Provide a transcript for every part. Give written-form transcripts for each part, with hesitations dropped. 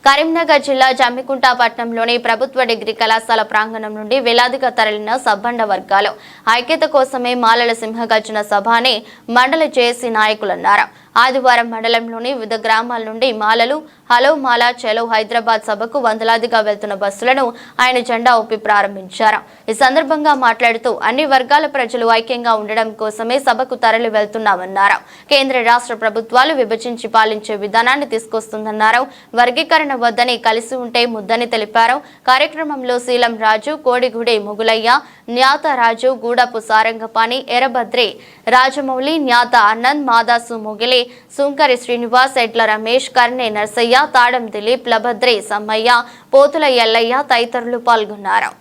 కరీంనగర్ జిల్లా జమ్మికుంట పట్టణంలోని ప్రభుత్వ డిగ్రీ కళాశాల ప్రాంగణం నుండి వేలాదిగా తరలిన సబ్బండ వర్గాలు ఐక్యత కోసమే మాలల సింహగర్జన సభ అని మండల జేఏసీ నాయకులన్నారు. ఆదివారం మండలంలోని వివిధ గ్రామాల నుండి మాలలు హలో మాలా చలో హైదరాబాద్ సభకు వందలాదిగా వెళ్తున్న బస్సులను ఆయన జెండా ఊపి ప్రారంభించారు. ఈ సందర్భంగా మాట్లాడుతూ అన్ని వర్గాల ప్రజలు ఐక్యంగా ఉండడం కోసమే సభకు తరలి వెళ్తున్నామన్నారు. కేంద్ర రాష్ట్ర ప్రభుత్వాలు విభజించి పాలించే విధానాన్ని తీసుకొస్తుందన్నారు. వర్గీకరణ వద్దని కలిసి ఉంటే ముద్దని తెలిపారు. కార్యక్రమంలో శీలం రాజు, కోడిగుడి ముగులయ్య, న్యాత రాజు, గూడపు సారంగపాణి, ఎర్రభద్రి రాజమౌళి, న్యాత ఆనంద్, మాదాసు ముగిలి, సుంకరి శ్రీనివాస్, ఎడ్ల రమేష్, కర్ణే నర్సయ్య, తాడం దిలీప్, లభద్రి సమ్మయ్య, పోతుల ఎల్లయ్య తదితరులు పాల్గొన్నారు.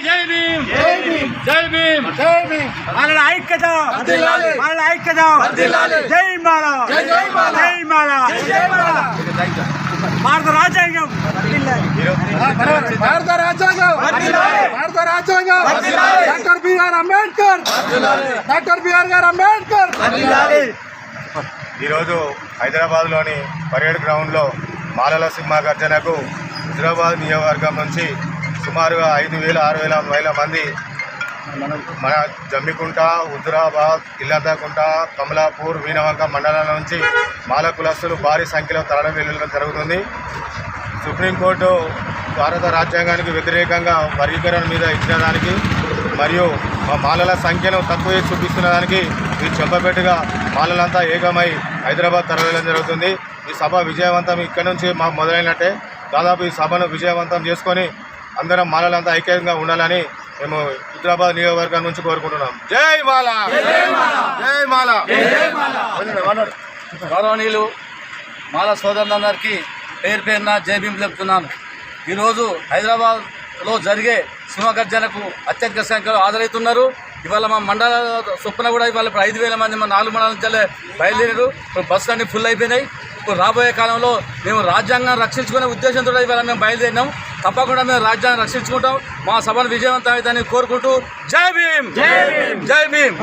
జై భీమ్ జై భీమ్ జై భీమ్ జై భీమ్ మాలల ఐక్యత వర్ధిల్లాలి మాలల ఐక్యత వర్ధిల్లాలి జై మాల జై మాల జై మాల జై మాల భారత రాజ్యాంగం వర్ధిల్లాలి భారత రాజ్యాంగం వర్ధిల్లాలి భారత రాజ్యాంగం వర్ధిల్లాలి డాక్టర్ బిఆర్ అంబేద్కర్ వర్ధిల్లాలి డాక్టర్ బిఆర్ గారు అంబేద్కర్ వర్ధిల్లాలి. ఈరోజు హైదరాబాద్లోని పరేడ్ గ్రౌండ్లో మాలల సింహగర్జనకు హైదరాబాద్ నియోజకవర్గం నుంచి సుమారుగా 5,000-6,000 మంది మన జమ్మికుంట, హుజురాబాద్, ఇల్లంతకుంట, కమలాపూర్, వీణవంక మండలాల నుంచి మాల కులస్తులు భారీ సంఖ్యలో తరలి వెళ్ళడం జరుగుతుంది. సుప్రీంకోర్టు భారత రాజ్యాంగానికి వ్యతిరేకంగా వర్గీకరణ మీద ఇచ్చిన దానికి మరియు మాలల సంఖ్యను తక్కువ చూపిస్తున్న దానికి ఈ చెంపపెట్టుగా మాలలంతా ఏకమై హైదరాబాద్ తరలించడం జరుగుతుంది. ఈ సభ విజయవంతం ఇక్కడి నుంచి మాకు మొదలైనట్టే. దాదాపు ఈ సభను విజయవంతం చేసుకొని అందరం మాలలంతా ఐక్యంగా ఉండాలని మేము హైదరాబాద్ నియోజకవర్గం నుంచి కోరుకుంటున్నాం. జై మాల జై మాల. గౌరవనీయులు మాల సోదరులందరికీ పేరు పేరున జై భీమ్ చెప్తున్నాను. ఈరోజు హైదరాబాద్లో జరిగే సింహగర్జనకు అత్యధిక సంఖ్యలో హాజరవుతున్నారు. ఇవాళ మా మండల చొప్పున కూడా ఇవాళ 5,000 మంది మా 4 మండలాల నుంచి బయలుదేరారు. బస్సులు అన్నీ ఫుల్ అయిపోయినాయి. ఇప్పుడు రాబోయే కాలంలో మేము రాజ్యాంగాన్ని రక్షించుకునే ఉద్దేశంతో ఇవాళ మేము బయలుదేరినాం. తప్పకుండా మేము రాజ్యాంగం రక్షించుకుంటాం. మా సభను విజయవంతం అవుతాయని కోరుకుంటూ జై భీమ్ జై భీమ్ జై భీమ్.